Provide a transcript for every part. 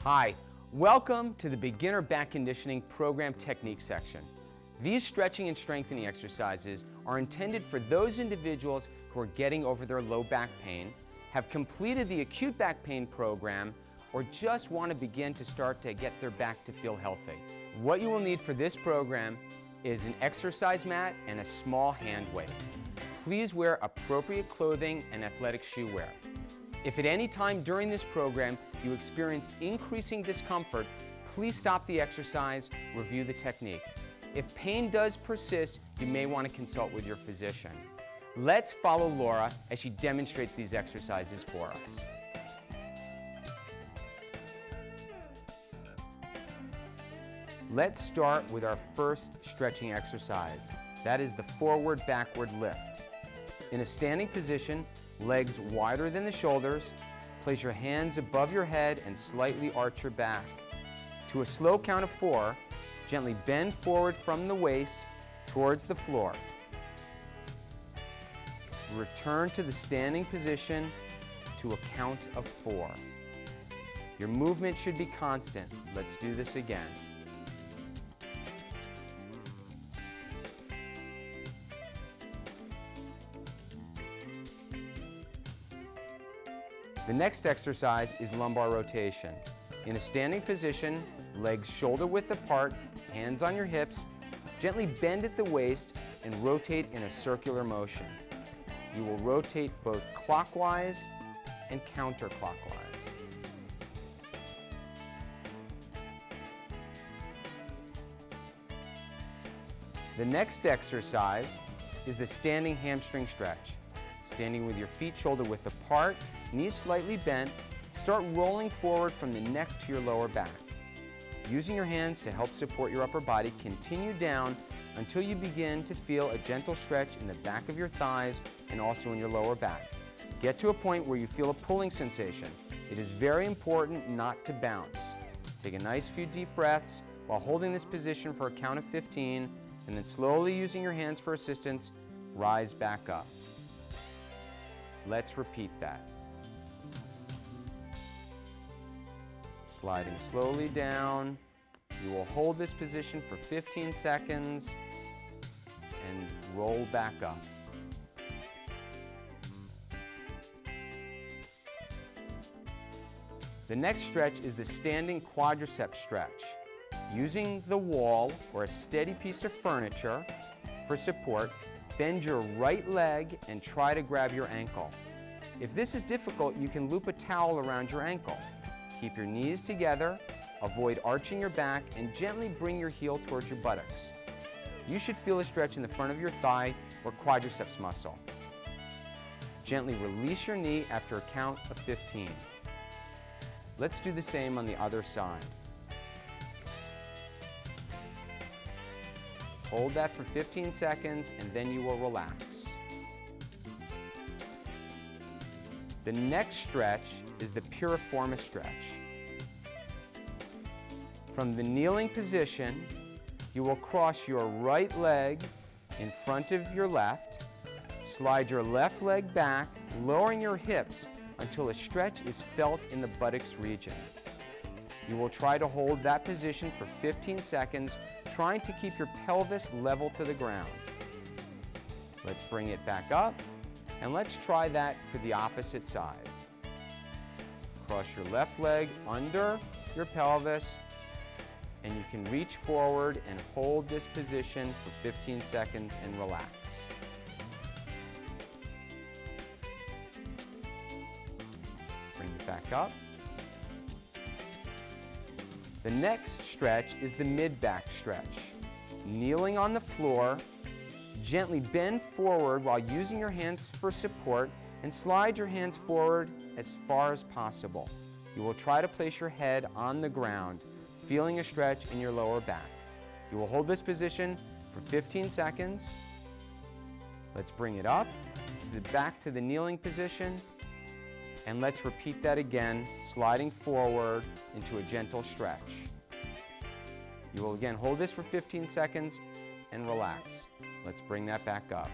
Hi, welcome to the Beginner Back Conditioning Program Technique section. These stretching and strengthening exercises are intended for those individuals who are getting over their low back pain, have completed the acute back pain program, or just want to begin to start to get their back to feel healthy. What you will need for this program is an exercise mat and a small hand weight. Please wear appropriate clothing and athletic shoe wear. If at any time during this program you experience increasing discomfort, please stop the exercise, review the technique. If pain does persist, you may want to consult with your physician. Let's follow Laura as she demonstrates these exercises for us. Let's start with our first stretching exercise. That is the forward-backward lift. In a standing position, legs wider than the shoulders, place your hands above your head and slightly arch your back. To a slow count of 4, gently bend forward from the waist towards the floor. Return to the standing position to a count of 4. Your movement should be constant. Let's do this again. The next exercise is lumbar rotation. In a standing position, legs shoulder width apart, hands on your hips, gently bend at the waist and rotate in a circular motion. You will rotate both clockwise and counterclockwise. The next exercise is the standing hamstring stretch. Standing with your feet shoulder width apart, knees slightly bent, start rolling forward from the neck to your lower back. Using your hands to help support your upper body, continue down until you begin to feel a gentle stretch in the back of your thighs and also in your lower back. Get to a point where you feel a pulling sensation. It is very important not to bounce. Take a nice few deep breaths while holding this position for a count of 15, and then slowly using your hands for assistance, rise back up. Let's repeat that. Sliding slowly down. You will hold this position for 15 seconds and roll back up. The next stretch is the standing quadriceps stretch. Using the wall or a steady piece of furniture for support, bend your right leg and try to grab your ankle. If this is difficult, you can loop a towel around your ankle. Keep your knees together, avoid arching your back, and gently bring your heel towards your buttocks. You should feel a stretch in the front of your thigh or quadriceps muscle. Gently release your knee after a count of 15. Let's do the same on the other side. Hold that for 15 seconds and then you will relax. The next stretch is the Piriformis stretch. From the kneeling position, you will cross your right leg in front of your left, slide your left leg back, lowering your hips until a stretch is felt in the buttocks region. You will try to hold that position for 15 seconds, trying to keep your pelvis level to the ground. Let's bring it back up, and let's try that for the opposite side. Cross your left leg under your pelvis, and you can reach forward and hold this position for 15 seconds and relax. Bring it back up. The next stretch is the mid-back stretch. Kneeling on the floor, gently bend forward while using your hands for support and slide your hands forward as far as possible. You will try to place your head on the ground, feeling a stretch in your lower back. You will hold this position for 15 seconds. Let's bring it up back to the kneeling position, and let's repeat that again, sliding forward into a gentle stretch. You will again hold this for 15 seconds and relax. Let's bring that back up.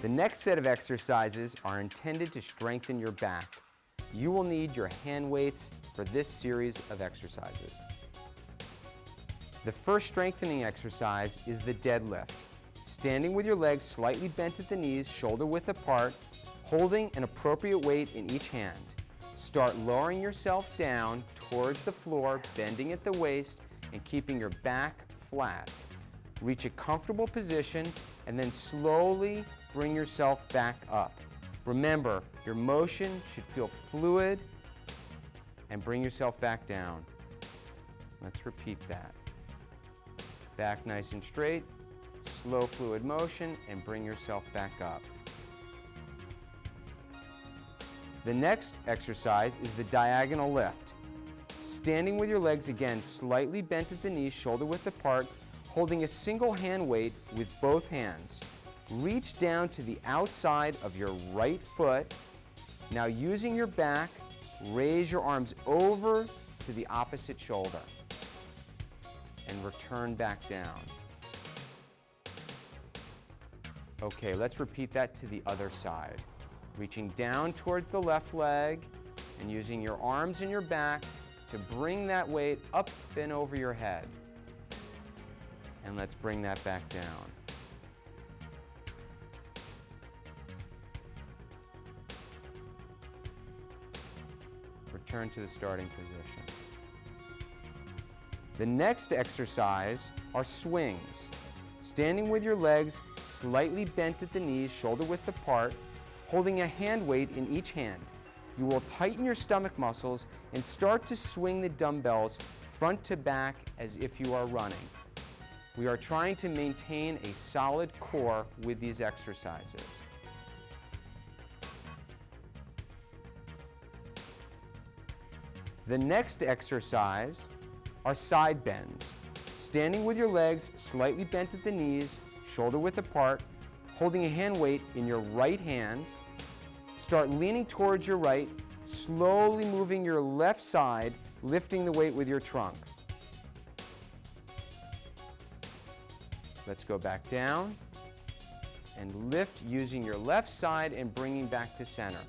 The next set of exercises are intended to strengthen your back. you will need your hand weights for this series of exercises. The first strengthening exercise is the deadlift. Standing with your legs slightly bent at the knees, shoulder width apart, holding an appropriate weight in each hand. Start lowering yourself down towards the floor, bending at the waist and keeping your back flat. Reach a comfortable position and then slowly bring yourself back up. Remember, your motion should feel fluid and bring yourself back down. Let's repeat that. Back nice and straight, slow fluid motion, and bring yourself back up. The next exercise is the diagonal lift. Standing with your legs again slightly bent at the knees, shoulder width apart, holding a single hand weight with both hands. Reach down to the outside of your right foot. Now using your back, raise your arms over to the opposite shoulder and return back down. Okay, let's repeat that to the other side. Reaching down towards the left leg and using your arms and your back to bring that weight up and over your head. And let's bring that back down. Return to the starting position. The next exercise are swings. Standing with your legs slightly bent at the knees, shoulder width apart, holding a hand weight in each hand. You will tighten your stomach muscles and start to swing the dumbbells front to back as if you are running. We are trying to maintain a solid core with these exercises. The next exercise are side bends. Standing with your legs slightly bent at the knees, shoulder width apart, holding a hand weight in your right hand. Start leaning towards your right, slowly moving your left side, lifting the weight with your trunk. Let's go back down and lift using your left side and bringing back to center.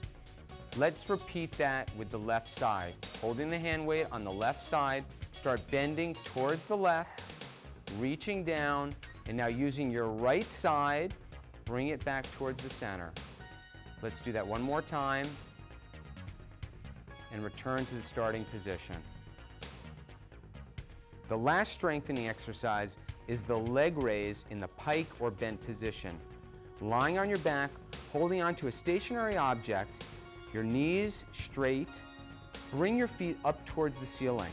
Let's repeat that with the left side. Holding the hand weight on the left side, start bending towards the left, reaching down, and now using your right side, bring it back towards the center. Let's do that one more time and return to the starting position. The last strengthening exercise is the leg raise in the pike or bent position. Lying on your back, holding onto a stationary object, your knees straight, bring your feet up towards the ceiling.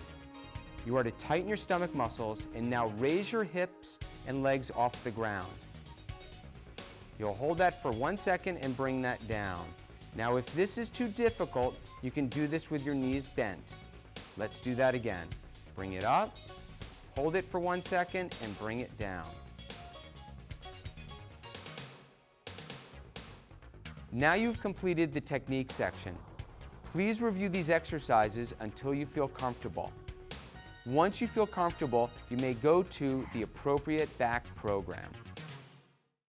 You are to tighten your stomach muscles and now raise your hips and legs off the ground. You'll hold that for 1 second and bring that down. Now if this is too difficult, you can do this with your knees bent. Let's do that again. Bring it up, hold it for 1 second and bring it down. Now you've completed the technique section. Please review these exercises until you feel comfortable. Once you feel comfortable, you may go to the appropriate back program.